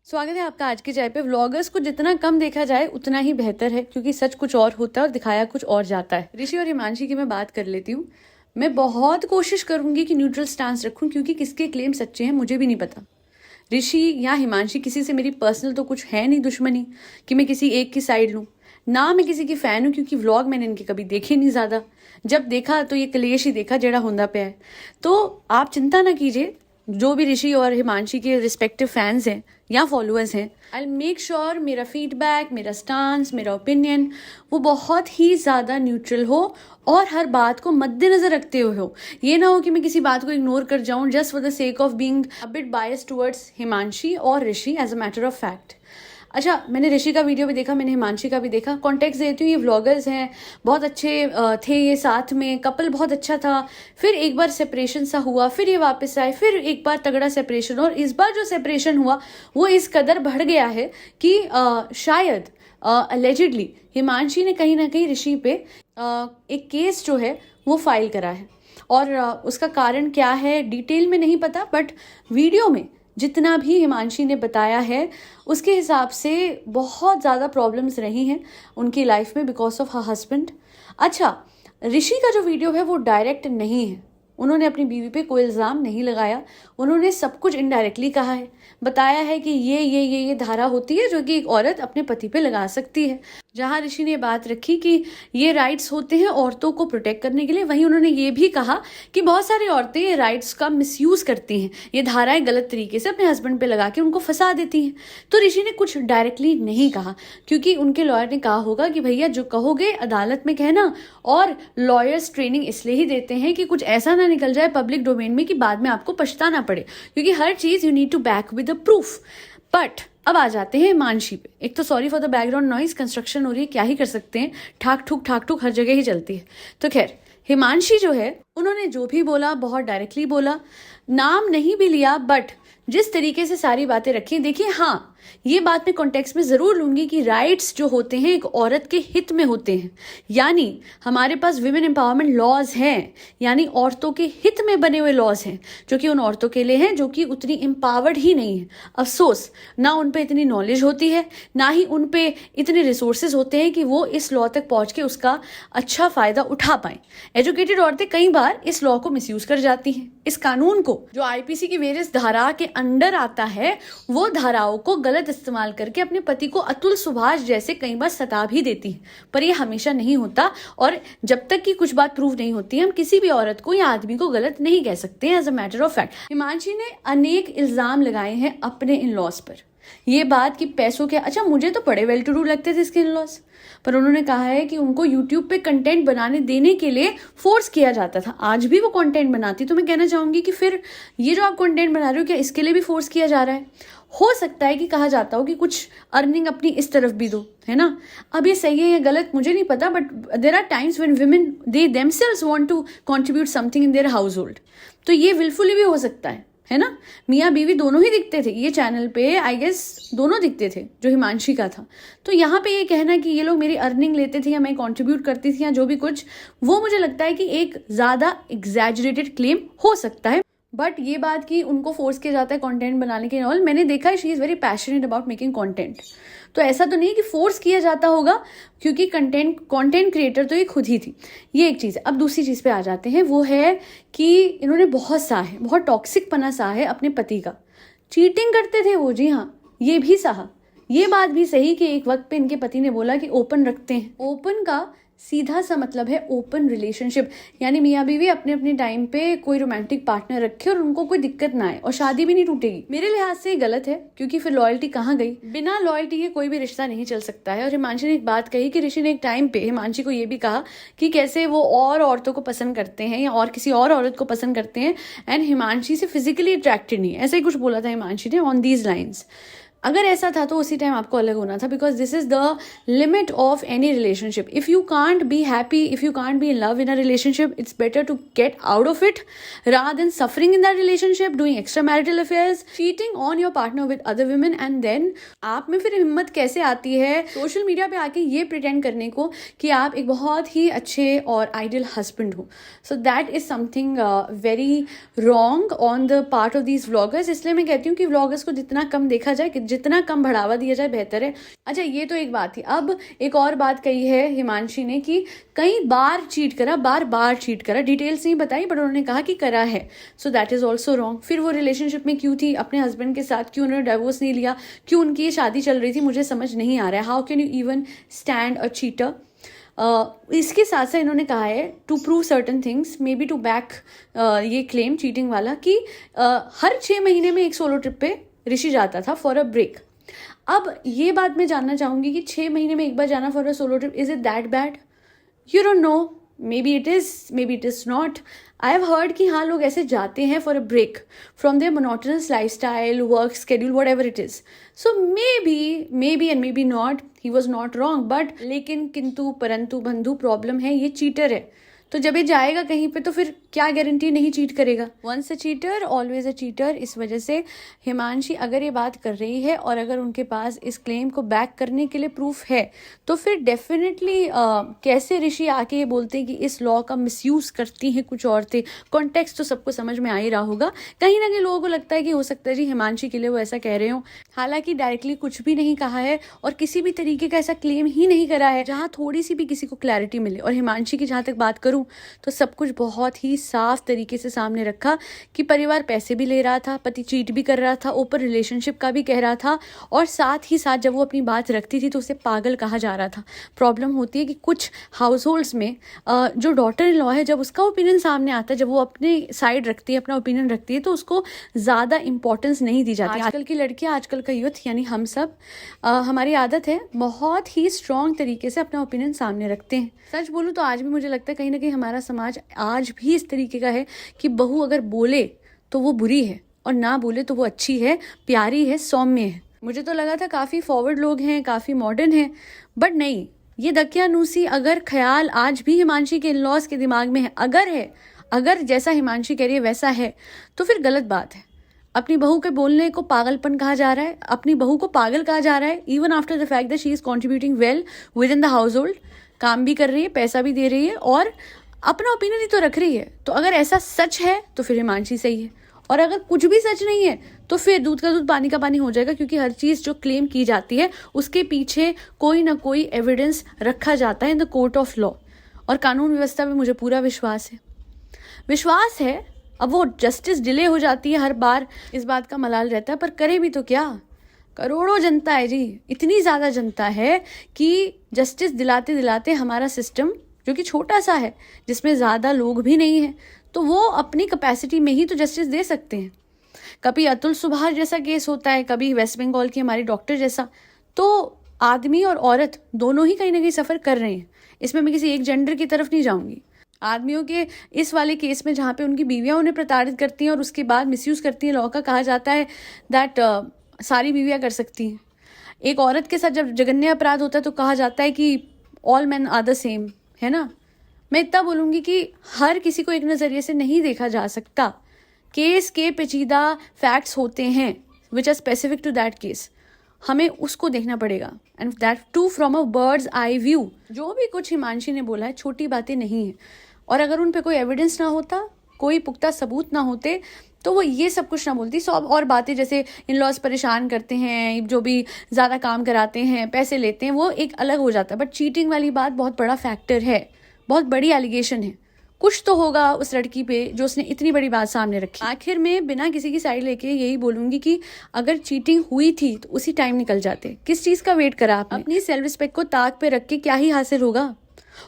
स्वागत है आपका आज की चाय पे। व्लॉगर्स को जितना कम देखा जाए उतना ही बेहतर है, क्योंकि सच कुछ और होता है और दिखाया कुछ और जाता है। ऋषि और हिमांशी की मैं बात कर लेती हूँ। मैं बहुत कोशिश करूंगी कि न्यूट्रल स्टांस रखूं, क्योंकि किसके क्लेम सच्चे हैं मुझे भी नहीं पता। ऋषि या हिमांशी, किसी से मेरी पर्सनल तो कुछ है नहीं दुश्मनी कि मैं किसी एक की साइड लूँ, ना मैं किसी की फैन हूँ, क्योंकि व्लॉग मैंने इनके कभी देखे नहीं ज़्यादा। जब देखा तो ये कलेश ही देखा जेड़ा होंदा पे है। तो आप चिंता ना कीजिए, जो भी ऋषि और हिमांशी के रिस्पेक्टिव फैंस हैं या फॉलोअर्स हैं, आई मेक श्योर मेरा फीडबैक, मेरा स्टांस, मेरा ओपिनियन वो बहुत ही ज़्यादा न्यूट्रल हो और हर बात को मद्देनजर रखते हुए हो। ये ना हो कि मैं किसी बात को इग्नोर कर जाऊं just for the sake of being a bit biased towards Himanshi और Rishi as a matter of fact. अच्छा, मैंने ऋषि का वीडियो भी देखा, मैंने हिमांशी का भी देखा। कॉन्टेक्स्ट देती हूँ, ये व्लॉगर्स हैं, बहुत अच्छे थे ये साथ में, कपल बहुत अच्छा था। फिर एक बार सेपरेशन सा हुआ, फिर ये वापस आए, फिर एक बार तगड़ा सेपरेशन, और इस बार जो सेपरेशन हुआ वो इस कदर बढ़ गया है कि शायद अलेजिडली हिमांशी ने कहीं ना कहीं ऋषि पे एक केस जो है वो फाइल करा है। और उसका कारण क्या है डिटेल में नहीं पता, बट वीडियो में जितना भी हिमांशी ने बताया है उसके हिसाब से बहुत ज़्यादा प्रॉब्लम्स रही हैं उनकी लाइफ में बिकॉज ऑफ हर हस्बैंड। अच्छा, ऋषि का जो वीडियो है वो डायरेक्ट नहीं है, उन्होंने अपनी बीवी पे कोई इल्ज़ाम नहीं लगाया, उन्होंने सब कुछ इनडायरेक्टली कहा है, बताया है कि ये धारा होती है जो कि एक औरत अपने पति पे लगा सकती है। जहां ऋषि ने बात रखी कि ये राइट्स होते हैं औरतों को प्रोटेक्ट करने के लिए, वहीं उन्होंने ये भी कहा कि बहुत सारी औरतें ये राइट्स का मिसयूज करती हैं, ये धाराएं गलत तरीके से अपने हस्बैंड पे लगा के उनको फंसा देती हैं। तो ऋषि ने कुछ डायरेक्टली नहीं कहा, क्योंकि उनके लॉयर ने कहा होगा कि भैया जो कहोगे अदालत में कहना, और लॉयर्स ट्रेनिंग इसलिए ही देते हैं कि कुछ ऐसा ना निकल जाए पब्लिक डोमेन में कि बाद में आपको पछताना पड़े, क्योंकि हर चीज you need to back with the proof. But अब आ जाते हैं हिमांशी पे। एक तो sorry for the background noise, construction हो रही है, क्या ही कर सकते हैं, ठाक ठुक हर जगह ही चलती है। तो खैर, हिमांशी जो है उन्होंने जो भी बोला बहुत डायरेक्टली बोला, नाम नहीं भी लिया, बट जिस तरीके से सारी बातें रखी, देखिए हाँ ये बात मैं कॉन्टेक्स्ट में जरूर लूंगी कि राइट्स जो होते हैं एक औरत के हित में होते हैं, यानी हमारे पास विमेन एम्पावरमेंट लॉज हैं, यानी औरतों के हित में बने हुए लॉज हैं जो कि उन औरतों के लिए हैं जो कि उतनी एम्पावर्ड ही नहीं है। अफसोस, ना उन पे इतनी नॉलेज होती है, ना ही उन पे इतने रिसोर्सेज होते हैं कि वो इस लॉ तक पहुंच के उसका अच्छा फायदा उठा पाएं। एजुकेटेड औरतें कई बार इस लॉ को मिसयूज कर जाती हैं, इस कानून को जो आईपीसी की वेरियस धारा के अंडर आता है वो धाराओं को गलत इस्तेमाल करके अपने पति को अतुल सुभाष जैसे कई बार सता भी देती है। पर ये हमेशा नहीं होता, और जब तक कि कुछ बात प्रूव नहीं होती हम किसी भी औरत को या आदमी को गलत नहीं कह सकते as a matter of fact. Himanshi ने अनेक इल्जाम लगाए हैं अपने इन लॉज पर, ये बात कि पैसों के, अच्छा मुझे तो बड़े वेल टू डू लगते थे इसके इन लॉज, पर उन्होंने कहा है कि उनको यूट्यूब पे कंटेंट बनाने देने के लिए फोर्स किया जाता था। आज भी वो कंटेंट बनाती, तो मैं कहना चाहूंगी कि फिर ये जो आप कंटेंट बना रहे हो क्या इसके लिए भी फोर्स किया जा रहा है? हो सकता है कि कहा जाता हो कि कुछ अर्निंग अपनी इस तरफ भी दो, है ना। अब ये सही है या गलत मुझे नहीं पता, but there are times when women they themselves want to contribute something in their household, तो ये विलफुली भी हो सकता है ना। मियाँ बीवी दोनों ही दिखते थे ये चैनल पे, आई गेस दोनों दिखते थे जो हिमांशी का था। तो यहाँ पे ये कहना कि ये लोग मेरी अर्निंग लेते थे या मैं कंट्रीब्यूट करती थी या जो भी कुछ, वो मुझे लगता है कि एक ज़्यादा एग्जैजरेटेड क्लेम हो सकता है। बट ये बात कि उनको फोर्स किया जाता है कंटेंट बनाने के लिए, मैंने देखा है she is very passionate about making content, तो ऐसा तो नहीं कि फोर्स किया जाता होगा, क्योंकि कंटेंट क्रिएटर तो ये खुद ही थी। ये एक चीज़ है। अब दूसरी चीज़ पे आ जाते हैं, वो है कि इन्होंने बहुत टॉक्सिक पना सहा है अपने पति का। चीटिंग करते थे वो, जी हाँ, ये भी सहा। ये बात भी सही कि एक वक्त पे इनके पति ने बोला कि ओपन रखते हैं। ओपन का सीधा सा मतलब है ओपन रिलेशनशिप, यानी मियाँ बीवी अपने अपने टाइम पे कोई रोमांटिक पार्टनर रखे और उनको कोई दिक्कत ना आए और शादी भी नहीं टूटेगी। मेरे लिहाज से गलत है, क्योंकि फिर लॉयल्टी कहाँ गई? बिना लॉयल्टी के कोई भी रिश्ता नहीं चल सकता है। और हिमांशी ने एक बात कही कि ऋषि ने एक टाइम पे हिमांशी को ये भी कहा कि कैसे वो और औरतों को पसंद करते हैं या और किसी और औरत को पसंद करते हैं एंड हिमांशी से फिजिकली अट्रैक्टेड नहीं है, ऐसा ही कुछ बोला था हिमांशी ने ऑन दीज लाइन्स। अगर ऐसा था तो उसी टाइम आपको अलग होना था, because this is the limit of any relationship. If you can't be happy, if you can't be in love in a relationship, it's better to get out of it rather than suffering in that relationship, doing extramarital affairs, cheating on your partner with other women, and then आप में फिर हिम्मत कैसे आती है social media पे आके ये प्रिटेंड करने को कि आप एक बहुत ही अच्छे और आइडियल हस्बैंड हो। So that is something very wrong on the part of these vloggers. इसलिए मैं कहती हूँ कि व्लॉगर्स को जितना कम देखा जाए, जितना कम बढ़ावा दिया जाए बेहतर है। अच्छा, ये तो एक बात थी। अब एक और बात कही है हिमांशी ने कि कई बार चीट करा, बार बार चीट करा। डिटेल्स नहीं बताई बट उन्होंने कहा कि करा है, so that is also wrong. फिर वो रिलेशनशिप में क्यों थी अपने हस्बैंड के साथ, क्यों उन्होंने डाइवोर्स नहीं लिया, क्यों उनकी ये शादी चल रही थी, मुझे समझ नहीं आ रहा है। How can you even stand a cheater. इसके साथ साथ इन्होंने कहा है to prove certain things, maybe to back ये क्लेम चीटिंग वाला, कि हर 6 महीने में एक सोलो ट्रिप पे ऋषि जाता था फॉर अ ब्रेक। अब ये बात मैं जानना चाहूंगी कि 6 महीने में एक बार जाना for a solo trip, is it that bad? You don't know, maybe it is not. I have heard कि हाँ, लोग ऐसे जाते हैं for a break from their monotonous lifestyle, work schedule, whatever it is. So maybe and maybe not, he was not wrong, but लेकिन किंतु परंतु बंधु प्रॉब्लम है, ये चीटर है। तो जब ये जाएगा कहीं पे तो फिर क्या गारंटी नहीं चीट करेगा। Once a cheater always a cheater. इस वजह से हिमांशी अगर ये बात कर रही है और अगर उनके पास इस क्लेम को बैक करने के लिए प्रूफ है तो फिर डेफिनेटली कैसे ऋषि आके ये बोलते हैं कि इस लॉ का मिसयूज करती हैं कुछ औरतें। कॉन्टेक्स्ट तो सबको समझ में आ ही रहा होगा। कहीं ना कहीं लोगों को लगता है कि हो सकता है जी हिमांशी के लिए वो ऐसा कह रहे हो, हालांकि डायरेक्टली कुछ भी नहीं कहा है और किसी भी तरीके का ऐसा क्लेम ही नहीं करा है जहां थोड़ी सी भी किसी को क्लैरिटी मिले। और हिमांशी की जहां तक बात करूं तो सब कुछ बहुत ही साफ तरीके से सामने रखा कि परिवार पैसे भी ले रहा था, पति चीट भी कर रहा था, ओपन रिलेशनशिप का भी कह रहा था, और साथ ही साथ जब वो अपनी बात रखती थी तो उसे पागल कहा जा रहा था। प्रॉब्लम होती है कि कुछ हाउस होल्ड्स में जो डॉटर इन लॉ है, जब उसका ओपिनियन सामने आता है, जब वो अपनी साइड रखती है, अपना ओपिनियन रखती है, तो उसको ज़्यादा इंपॉर्टेंस नहीं दी जाती। आजकल की लड़कियाँ, आजकल का यूथ यानी हम सब, हमारी आदत है बहुत ही स्ट्रॉन्ग तरीके से अपना ओपिनियन सामने रखते हैं। सच बोलूँ तो आज भी मुझे लगता है कहीं ना कहीं हमारा समाज आज भी इस तरीके का है कि बहू अगर बोले तो वो बुरी है और ना बोले तो वो अच्छी है, प्यारी है, सौम्य है। मुझे तो लगा था काफ़ी फॉरवर्ड लोग हैं, काफ़ी मॉडर्न हैं, बट नहीं, ये दकियानूसी अगर ख्याल आज भी हिमांशी के इन-लॉज के दिमाग में है, अगर जैसा हिमांशी कह रही है वैसा है, तो फिर गलत बात है। अपनी बहू के बोलने को पागलपन कहा जा रहा है, अपनी बहू को पागल कहा जा रहा है, even after the fact that she is contributing well with in the house hold, काम भी कर रही है, पैसा भी दे रही है और अपना ओपिनियन ही तो रख रही है। तो अगर ऐसा सच है तो फिर हिमांशी सही है, और अगर कुछ भी सच नहीं है तो फिर दूध का दूध पानी का पानी हो जाएगा, क्योंकि हर चीज़ जो क्लेम की जाती है उसके पीछे कोई ना कोई एविडेंस रखा जाता है in the court of law. और कानून व्यवस्था में मुझे पूरा विश्वास है। अब वो जस्टिस डिले हो जाती है हर बार, इस बात का मलाल रहता है, पर करे भी तो क्या, करोड़ों जनता है जी, इतनी ज़्यादा जनता है कि जस्टिस दिलाते दिलाते हमारा सिस्टम जो कि छोटा सा है, जिसमें ज़्यादा लोग भी नहीं हैं, तो वो अपनी कैपेसिटी में ही तो जस्टिस दे सकते हैं। कभी अतुल सुभाष जैसा केस होता है, कभी वेस्ट बंगाल की हमारी डॉक्टर जैसा, तो आदमी और औरत दोनों ही कहीं ना कहीं सफ़र कर रहे हैं। इसमें मैं किसी एक जेंडर की तरफ नहीं जाऊंगी। आदमियों के इस वाले केस में जहाँ पे उनकी बीवियाँ उन्हें प्रताड़ित करती हैं और उसके बाद मिसयूज़ करती हैं, लॉ का कहा जाता है दैट सारी बीवियाँ कर सकती हैं। एक औरत के साथ जब जघन्य अपराध होता है तो कहा जाता है कि all man are the same, है ना। मैं इतना बोलूँगी कि हर किसी को एक नज़रिए से नहीं देखा जा सकता। केस के पेचीदा फैक्ट्स होते हैं which are specific to that case, हमें उसको देखना पड़ेगा, and that too from a bird's eye view. जो भी कुछ हिमांशी ने बोला है छोटी बातें नहीं है, और अगर उन पे कोई एविडेंस ना होता, कोई पुख्ता सबूत ना होते, तो वो ये सब कुछ ना बोलती। सब और बातें जैसे इन लॉज परेशान करते हैं, जो भी ज़्यादा काम कराते हैं, पैसे लेते हैं, वो एक अलग हो जाता है। बट चीटिंग वाली बात बहुत बड़ा फैक्टर है, बहुत बड़ी एलिगेशन है। कुछ तो होगा उस लड़की पे जो उसने इतनी बड़ी बात सामने रखी। आखिर में बिना किसी की साइड लेके यही बोलूंगी कि अगर चीटिंग हुई थी तो उसी टाइम निकल जाते। किस चीज़ का वेट करा आपने? अपनी सेल्फ रिस्पेक्ट को ताक पे रख के क्या ही हासिल होगा।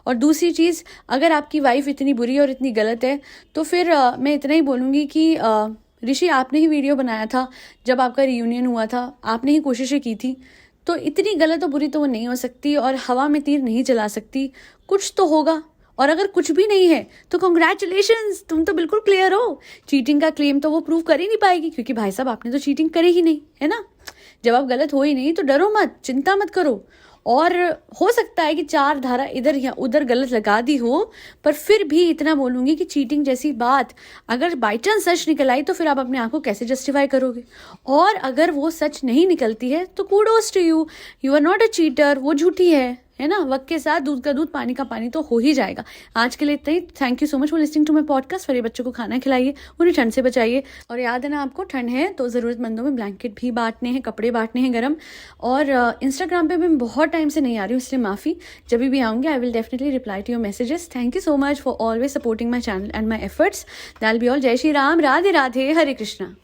और दूसरी चीज़, अगर आपकी वाइफ इतनी बुरी और इतनी गलत है तो फिर मैं इतना ही बोलूँगी कि ऋषि, आपने ही वीडियो बनाया था जब आपका रियूनियन हुआ था, आपने ही कोशिशें की थी, तो इतनी गलत और बुरी तो वो नहीं हो सकती और हवा में तीर नहीं चला सकती। कुछ तो होगा, और अगर कुछ भी नहीं है तो कॉन्ग्रेचुलेशंस, तुम तो बिल्कुल क्लियर हो। चीटिंग का क्लेम तो वो प्रूव कर ही नहीं पाएगी, क्योंकि भाई साहब आपने तो चीटिंग करी ही नहीं, है ना। जब आप गलत हो ही नहीं तो डरो मत, चिंता मत करो। और हो सकता है कि 4 धारा इधर या उधर गलत लगा दी हो, पर फिर भी इतना बोलूँगी कि चीटिंग जैसी बात अगर बाई चांस सच निकल आई तो फिर आप अपने आप को कैसे जस्टिफाई करोगे। और अगर वो सच नहीं निकलती है तो kudos to you, you are not a cheater, वो झूठी है है ना, वक्त के साथ दूध का दूध पानी का पानी तो हो ही जाएगा। आज के लिए इतना ही। Thank you so much for listening to my podcast. मेरे बच्चों को खाना खिलाइए, उन्हें ठंड से बचाइए, और याद है ना आपको, ठंड है तो ज़रूरतमंदों में ब्लैंकेट भी बांटने हैं, कपड़े बांटने हैं गर्म। और इंस्टाग्राम पे मैं बहुत टाइम से नहीं आ रही हूँ, इसलिए माफ़ी। जब भी आऊँगी I will definitely reply to your messages. Thank you so much for always supporting my channel and my efforts. That will be all. जय श्री राम, राधे राधे, हरे कृष्णा।